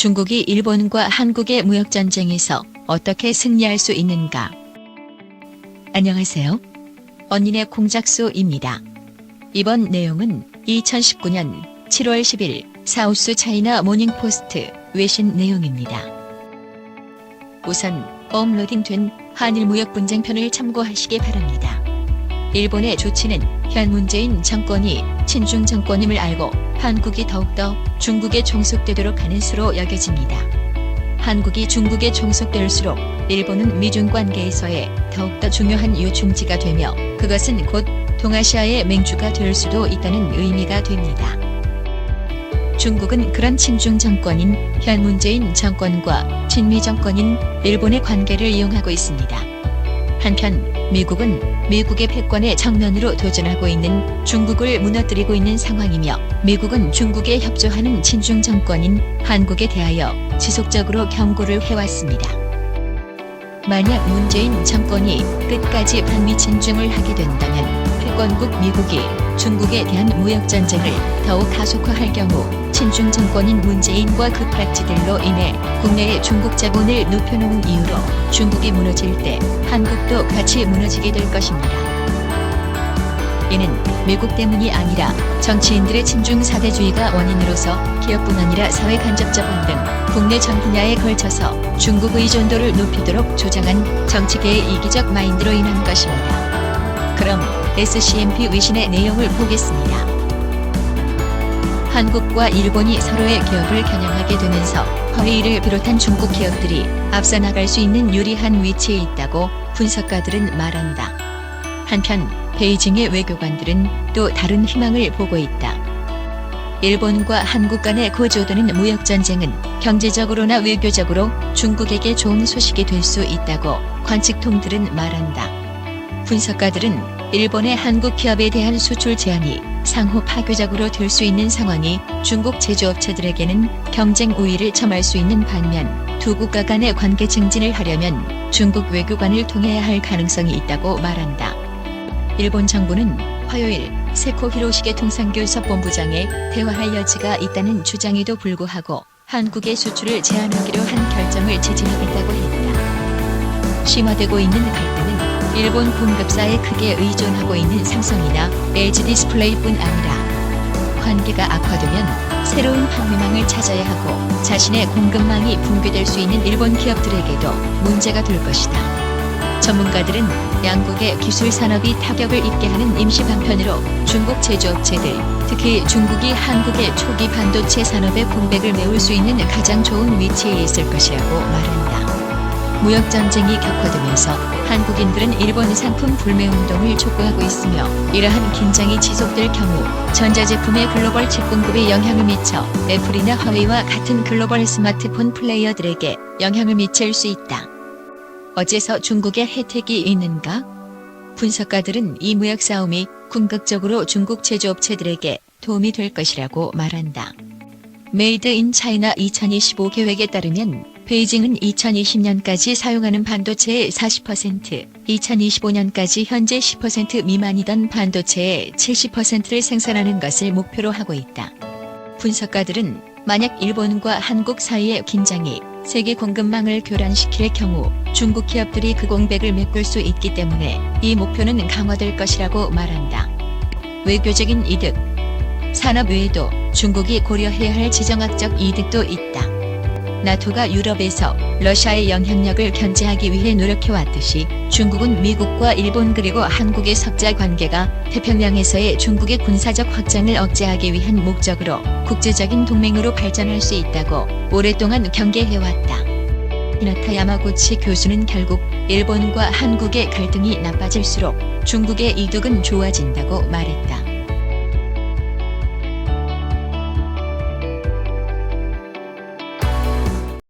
중국이 일본과 한국의 무역전쟁에서 어떻게 승리할 수 있는가? 안녕하세요. 언니네 공작소입니다. 이번 내용은 2019년 7월 10일 사우스 차이나 모닝포스트 외신 내용입니다. 우선 업로딩된 한일 무역 분쟁편을 참고하시기 바랍니다. 일본의 조치는 현 문재인 정권이 친중 정권임을 알고 한국이 더욱더 중국에 종속되도록 하는 수로 여겨집니다. 한국이 중국에 종속될수록 일본은 미중 관계에서의 더욱더 중요한 요충지가 되며 그것은 곧 동아시아의 맹주가 될 수도 있다는 의미가 됩니다. 중국은 그런 친중 정권인 현 문재인 정권과 친미 정권인 일본의 관계를 이용하고 있습니다. 한편 미국은 미국의 패권에 정면으로 도전하고 있는 중국을 무너뜨리고 있는 상황이며 미국은 중국에 협조하는 친중 정권인 한국에 대하여 지속적으로 경고를 해왔습니다. 만약 문재인 정권이 끝까지 반미 친중을 하게 된다면 패권국 미국이 중국에 대한 무역전쟁을 더욱 가속화할 경우 친중 정권인 문재인과 그 팔찌들로 인해 국내의 중국 자본을 높여놓은 이유로 중국이 무너질 때 한국도 같이 무너지게 될 것입니다. 이는 미국 때문이 아니라 정치인들의 친중 사대주의가 원인으로서 기업뿐 아니라 사회 간접 자본 등 국내 전 분야에 걸쳐서 중국 의존도를 높이도록 조장한 정치계의 이기적 마인드로 인한 것입니다. 그럼 SCMP 외신의 내용을 보겠습니다. 한국과 일본이 서로의 기업을 겨냥하게 되면서 화웨이를 비롯한 중국 기업들이 앞서 나갈 수 있는 유리한 위치에 있다고 분석가들은 말한다. 한편 베이징의 외교관들은 또 다른 희망을 보고 있다. 일본과 한국 간의 고조되는 무역전쟁은 경제적으로나 외교적으로 중국에게 좋은 소식이 될 수 있다고 관측통들은 말한다. 분석가들은 일본의 한국 기업에 대한 수출 제한이 상호 파괴적으로 될 수 있는 상황이 중국 제조업체들에게는 경쟁 우위를 점할 수 있는 반면 두 국가 간의 관계 증진을 하려면 중국 외교관을 통해야 할 가능성이 있다고 말한다. 일본 정부는 화요일 세코 히로시게 통상교섭 본부장에 대화할 여지가 있다는 주장에도 불구하고 한국의 수출을 제한하기로 한 결정을 지지하겠다고 했다. 심화되고 있는 갈등은 일본 공급사에 크게 의존하고 있는 삼성이나 LG 디스플레이뿐 아니라 관계가 악화되면 새로운 판매망을 찾아야 하고 자신의 공급망이 붕괴될 수 있는 일본 기업들에게도 문제가 될 것이다. 전문가들은 양국의 기술 산업이 타격을 입게 하는 임시 방편으로 중국 제조업체들, 특히 중국이 한국의 초기 반도체 산업의 공백을 메울 수 있는 가장 좋은 위치에 있을 것이라고 말한다. 무역전쟁이 격화되면서 한국인들은 일본 상품 불매 운동을 촉구하고 있으며 이러한 긴장이 지속될 경우 전자제품의 글로벌 칩 공급에 영향을 미쳐 애플이나 화웨이와 같은 글로벌 스마트폰 플레이어들에게 영향을 미칠 수 있다. 어째서 중국에 혜택이 있는가? 분석가들은 이 무역 싸움이 궁극적으로 중국 제조업체들에게 도움이 될 것이라고 말한다. 메이드 인 차이나 2025 계획에 따르면 베이징은 2020년까지 사용하는 반도체의 40%, 2025년까지 현재 10% 미만이던 반도체의 70%를 생산하는 것을 목표로 하고 있다. 분석가들은 만약 일본과 한국 사이의 긴장이 세계 공급망을 교란시킬 경우 중국 기업들이 그 공백을 메꿀 수 있기 때문에 이 목표는 강화될 것이라고 말한다. 외교적인 이득. 산업 외에도 중국이 고려해야 할 지정학적 이득도 있다. 나토가 유럽에서 러시아의 영향력을 견제하기 위해 노력해왔듯이 중국은 미국과 일본 그리고 한국의 석자 관계가 태평양에서의 중국의 군사적 확장을 억제하기 위한 목적으로 국제적인 동맹으로 발전할 수 있다고 오랫동안 경계해왔다. 히나타 야마구치 교수는 결국 일본과 한국의 갈등이 나빠질수록 중국의 이득은 좋아진다고 말했다.